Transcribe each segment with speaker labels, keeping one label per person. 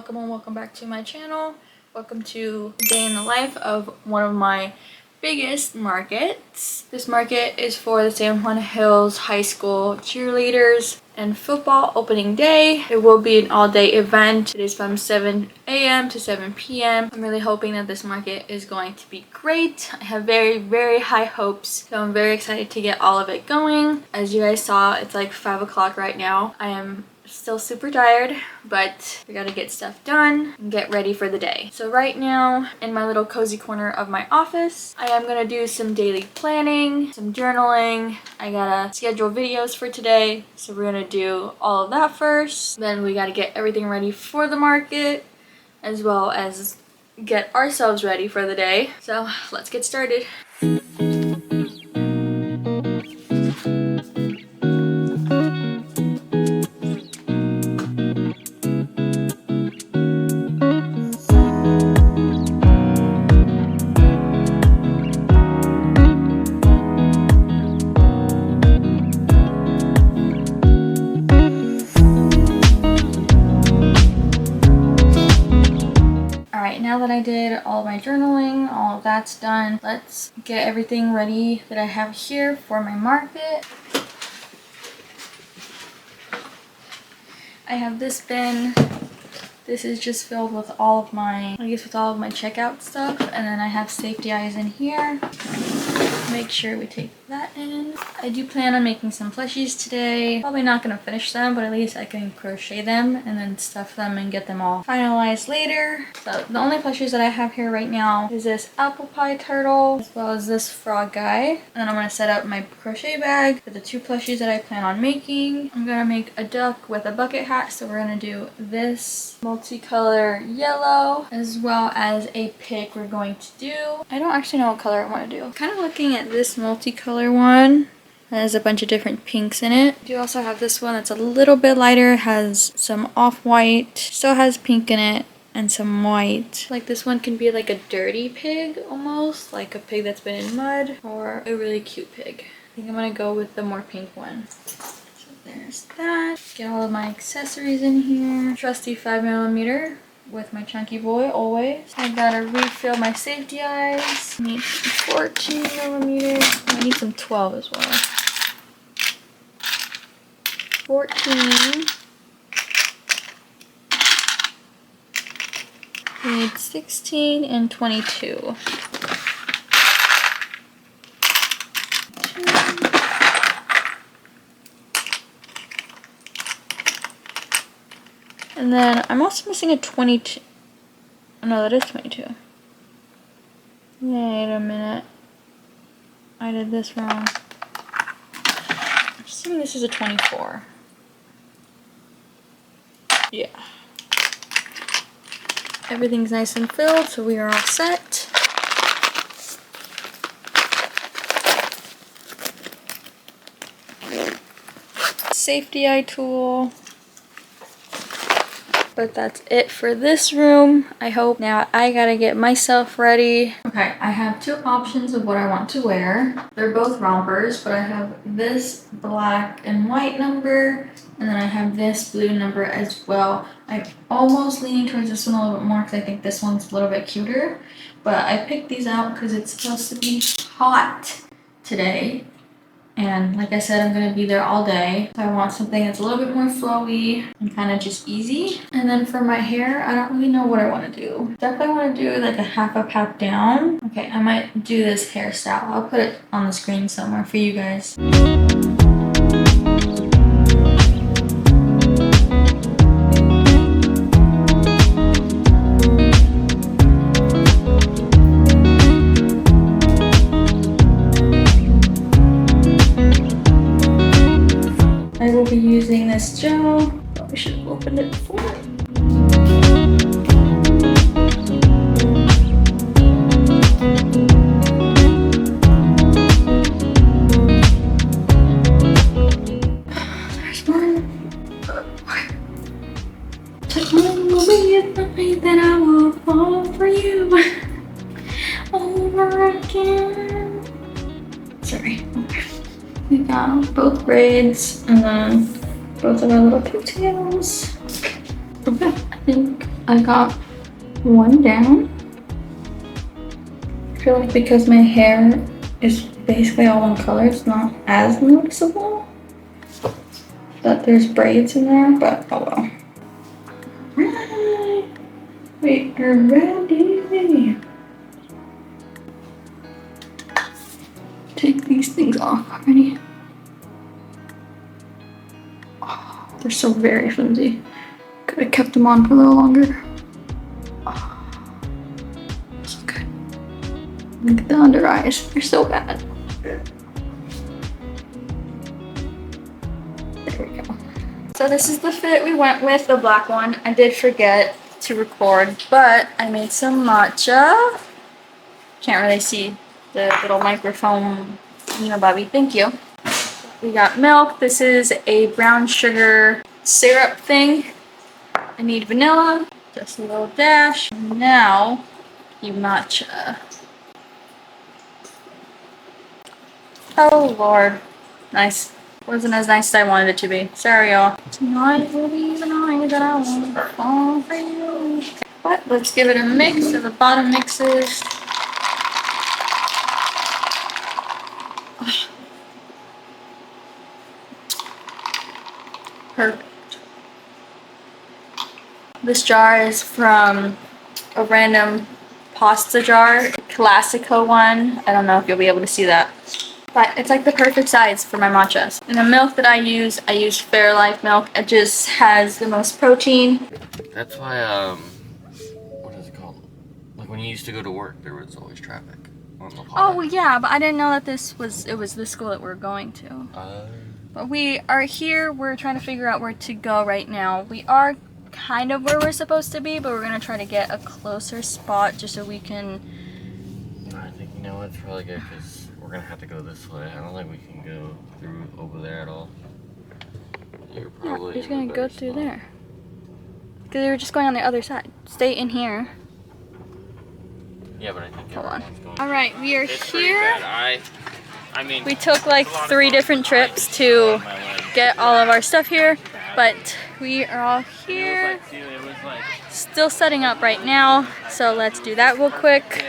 Speaker 1: Welcome back to my channel. Welcome to a day in the life of one of my biggest markets. This market is for the San Juan Hills High School cheerleaders and football opening day. It will be an all-day event. It is from 7 a.m. to 7 p.m. I'm really hoping that this market is going to be great. I have very high hopes, so I'm very excited to get all of it going. As you guys saw, it's like 5 o'clock right now. I am still super tired, but we gotta get stuff done and get ready for the day. So right now, in my little cozy corner of my office, I am gonna do some daily planning, some journaling. I gotta schedule videos for today, so we're gonna do all of that first. Then we gotta get everything ready for the market, as well as get ourselves ready for the day. So let's get started. Now that I did all of my journaling, all of that's done, let's get everything ready that I have here for my market. I have this bin. This is just filled with all of my, checkout stuff, and then I have safety eyes in here. Make sure we take that in. I do plan on making some plushies today. Probably not gonna finish them, but at least I can crochet them and then stuff them and get them all finalized later. So the only plushies that I have here right now is this apple pie turtle, as well as this frog guy. And then I'm gonna set up my crochet bag for the 2 plushies that I plan on making. I'm gonna make a duck with a bucket hat, so we're gonna do this multicolor yellow, as well as a pig we're going to do. I don't actually know what color I want to do. I'm kind of looking at this multicolor one. It has a bunch of different pinks in it. I do also have this one that's a little bit lighter, has some off-white, still has pink in it, and some white. Like this one can be like a dirty pig almost, like a pig that's been in mud, or a really cute pig. I think I'm gonna go with the more pink one. So there's that. Get all of my accessories in here. Trusty 5mm with my chunky boy always. I gotta refill my safety eyes. I need 14mm. I need some 12 as well. 14. I need 16 and 22. And then I'm also missing a 22. Oh, no, that is 22. Wait a minute. I did this wrong. I'm assuming this is a 24. Yeah. Everything's nice and filled, so we are all set. Safety eye tool. But that's it for this room. I hope. Now I gotta get myself ready. Okay, I have two options of what I want to wear. They're both rompers, but I have this black and white number, and then I have this blue number as well. I'm almost leaning towards this one a little bit more because I think this one's a little bit cuter. But I picked these out because it's supposed to be hot today. And like I said, I'm gonna be there all day. So I want something that's a little bit more flowy and kind of just easy. And then for my hair, I don't really know what I want to do. Definitely want to do like a half up, half down. Okay, I might do this hairstyle. I'll put it on the screen somewhere for you guys. I will be using this gel. Probably should have opened it before. There's one. Tomorrow will be a night that I will fall for you over again. Sorry. Okay. We got both braids and then both of our little pigtails. Okay, I think I got one down. I feel like because my hair is basically all one color, it's not as noticeable that there's braids in there, but oh well. Alright, we are ready. Take these things off already. Oh, they're so very flimsy. Could have kept them on for a little longer. Oh, so good. Look at the under eyes. They're so bad. There we go. So this is the fit we went with, the black one. I did forget to record, but I made some matcha. Can't really see the little microphone, Bobby, thank you. We got milk. This is a brown sugar syrup thing. I need vanilla, just a little dash. Now, the matcha. Oh Lord, nice. Wasn't as nice as I wanted it to be. Sorry y'all. Tonight will be the night that I won't fall for you. But let's give it a mix so the bottom mixes. Perfect. This jar is from a random pasta jar, Classico one. I don't know if you'll be able to see that, but it's like the perfect size for my matchas. And the milk that I use Fairlife milk. It just has the most protein.
Speaker 2: That's why, what is it called? Like when you used to go to work, there was always traffic on the
Speaker 1: Oh yeah, but I didn't know that it was the school that we're going to. But we are here. We're trying to figure out where to go right now. We are kind of where we're supposed to be, but we're gonna try to get a closer spot just so we can.
Speaker 2: I think you know what, it's probably good because we're gonna have to go this way. I don't think we can go through over there at all. You're probably
Speaker 1: we're just gonna go through there. Because we were just going on the other side. Stay in here.
Speaker 2: Yeah, but I think
Speaker 1: hold on.
Speaker 2: Going
Speaker 1: all right, we are here.
Speaker 2: I mean,
Speaker 1: we took like 3 different trips to get all of our stuff here, but we are all here. Still setting up right now, so let's do that real quick.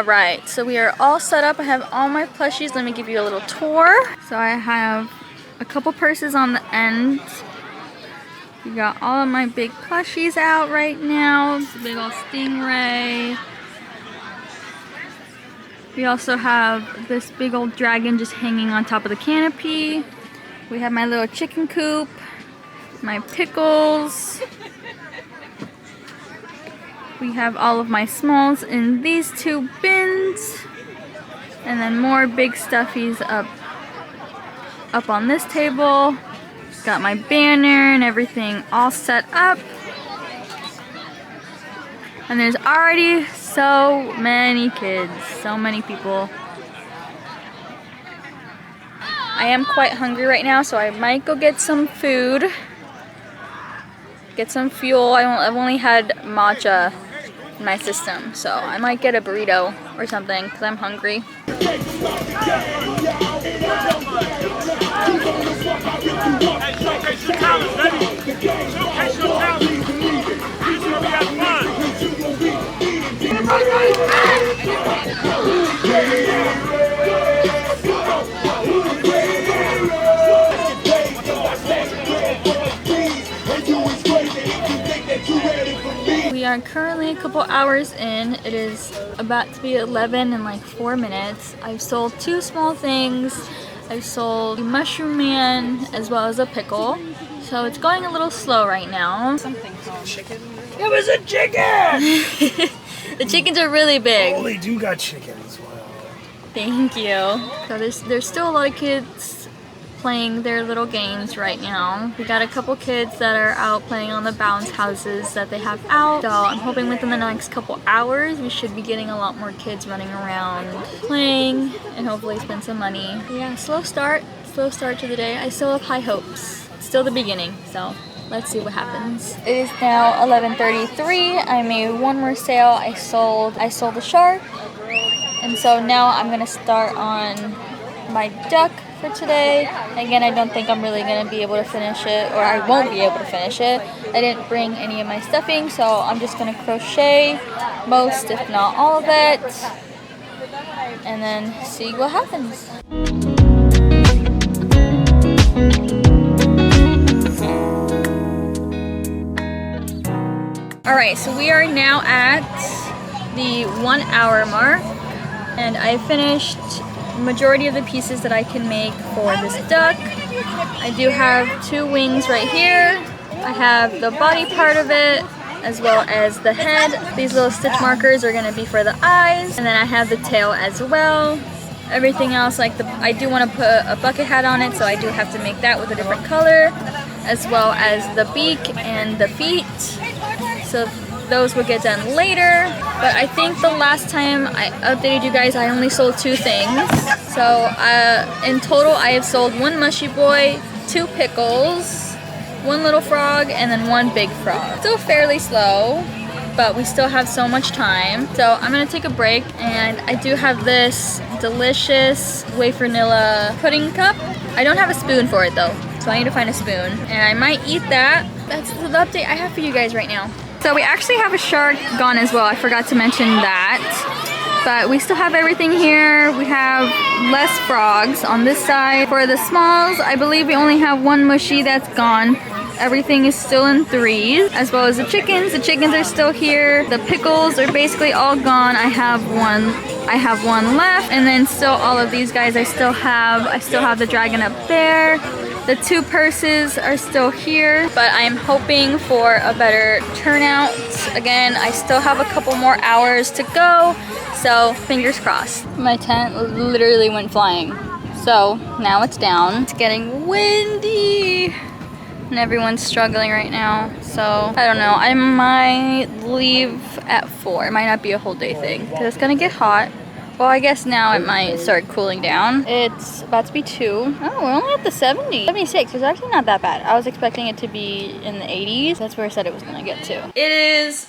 Speaker 1: Alright, so we are all set up. I have all my plushies. Let me give you a little tour. So I have a couple purses on the end. We got all of my big plushies out right now. It's a big old stingray. We also have this big old dragon just hanging on top of the canopy. We have my little chicken coop, my pickles. We have all of my smalls in these two bins. And then more big stuffies up on this table. Got my banner and everything all set up. And there's already so many kids, so many people. I am quite hungry right now, so I might go get some food. Get some fuel. I've only had matcha in my system, so I might get a burrito or something because I'm hungry. We are currently a couple hours in. It is about to be 11 in like 4 minutes. I've sold 2 small things. I've sold a mushroom man as well as a pickle. So it's going a little slow right now.
Speaker 3: Something called chicken. It was a chicken!
Speaker 1: The chickens are really big.
Speaker 3: Oh, they do got chicken as well.
Speaker 1: Thank you. So there's still a lot of kids playing their little games right now. We got a couple kids that are out playing on the bounce houses that they have out. So I'm hoping within the next couple hours we should be getting a lot more kids running around playing and hopefully spend some money. Yeah, slow start to the day. I still have high hopes. It's still the beginning, so let's see what happens. It is now 11:33. I made one more sale. I sold the shark. And so now I'm gonna start on my duck for today. Again, I don't think I'm really gonna be able to finish it, or I won't be able to finish it. I didn't bring any of my stuffing, so I'm just gonna crochet most, if not all of it, and then see what happens. Alright, so we are now at the 1 hour mark, and I finished majority of the pieces that I can make for this duck. I do have 2 wings right here. I have the body part of it as well as the head. These little stitch markers are going to be for the eyes, and then I have the tail as well. Everything else, like I do want to put a bucket hat on it, so I do have to make that with a different color, as well as the beak and the feet. So those will get done later, but I think the last time I updated you guys, I only sold 2 things. So in total, I have sold 1 mushy boy, 2 pickles, 1 little frog, and then 1 big frog. Still fairly slow, but we still have so much time. So I'm gonna take a break, and I do have this delicious wafer vanilla pudding cup. I don't have a spoon for it though, so I need to find a spoon, and I might eat that. That's the update I have for you guys right now. So we actually have a shark gone as well. I forgot to mention that. But we still have everything here. We have less frogs on this side. For the smalls, I believe we only have 1 mushy that's gone. Everything is still in 3s, as well as the chickens. The chickens are still here. The pickles are basically all gone. I have one left, and then still all of these guys I still have the dragon up there. The 2 purses are still here, but I'm hoping for a better turnout. Again, I still have a couple more hours to go, so fingers crossed. My tent literally went flying, so now it's down. It's getting windy, and everyone's struggling right now, so I don't know. I might leave at 4. It might not be a whole day thing, because it's gonna get hot. Well, I guess now it might start cooling down. It's about to be 2. Oh, we're only at the 70. 76, it's actually not that bad. I was expecting it to be in the 80s. That's where I said it was gonna get to. It is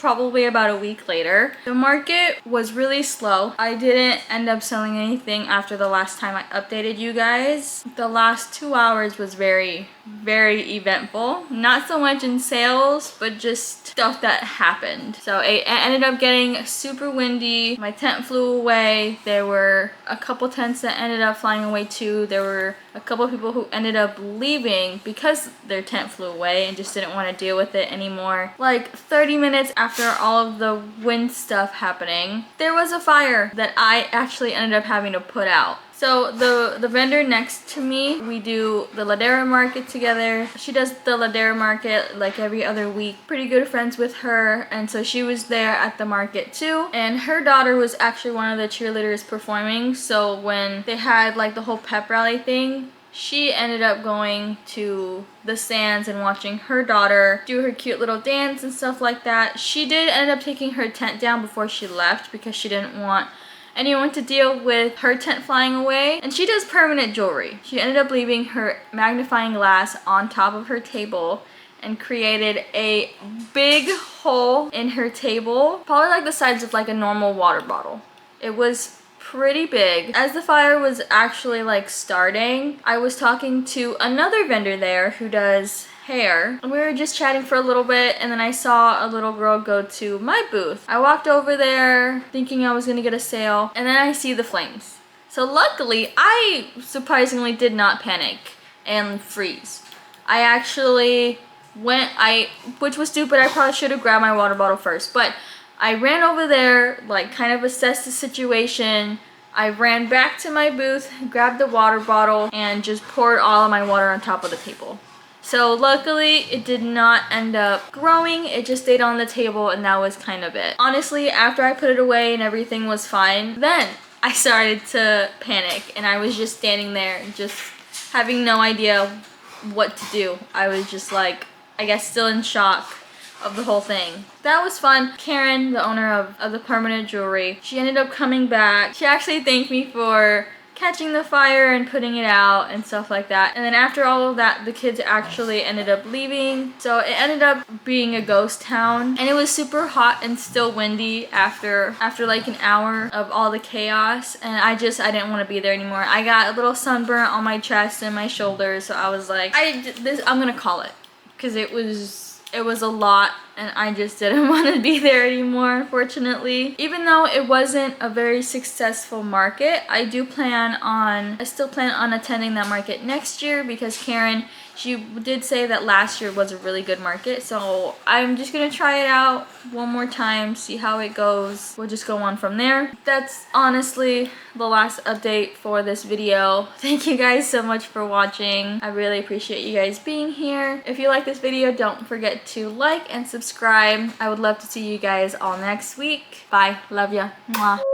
Speaker 1: probably about a week later. The market was really slow. I didn't end up selling anything after the last time I updated you guys. The last 2 hours was very eventful. Not so much in sales, but just stuff that happened. So it ended up getting super windy. My tent flew away. There were a couple tents that ended up flying away too. There were a couple people who ended up leaving because their tent flew away and just didn't want to deal with it anymore. Like 30 minutes after all of the wind stuff happening, there was a fire that I actually ended up having to put out. So the vendor next to me, we do the Ladera market together. She does the Ladera market like every other week. Pretty good friends with her, and so she was there at the market too. And her daughter was actually one of the cheerleaders performing. So when they had like the whole pep rally thing, she ended up going to the stands and watching her daughter do her cute little dance and stuff like that. She did end up taking her tent down before she left because she didn't want anyone to deal with her tent flying away. And she does permanent jewelry. She ended up leaving her magnifying glass on top of her table and created a big hole in her table, probably like the size of like a normal water bottle. It was pretty big. As the fire was actually like starting, I was talking to another vendor there who does hair, and we were just chatting for a little bit, and then I saw a little girl go to my booth. I walked over there thinking I was gonna get a sale, and then I see the flames. So luckily, I surprisingly did not panic and freeze. I actually which was stupid, I probably should have grabbed my water bottle first, but I ran over there, like kind of assessed the situation. I ran back to my booth, grabbed the water bottle, and just poured all of my water on top of the table. So luckily it did not end up growing, it just stayed on the table, and that was kind of it. Honestly, after I put it away and everything was fine, then I started to panic, and I was just standing there just having no idea what to do. I was just like, I guess still in shock of the whole thing. That was fun. Karen, the owner of the permanent jewelry, she ended up coming back. She actually thanked me for catching the fire and putting it out and stuff like that. And then after all of that, the kids actually ended up leaving. So it ended up being a ghost town, and it was super hot and still windy after like an hour of all the chaos, and I didn't want to be there anymore. I got a little sunburn on my chest and my shoulders, so I was like, I'm gonna call it, because it was a lot, and I just didn't want to be there anymore, unfortunately. Even though it wasn't a very successful market, I still plan on attending that market next year, because Karen, she did say that last year was a really good market. So I'm just gonna try it out one more time, see how it goes. We'll just go on from there. That's honestly the last update for this video. Thank you guys so much for watching. I really appreciate you guys being here. If you like this video, don't forget to like and subscribe. I would love to see you guys all next week. Bye. Love ya. Mwah.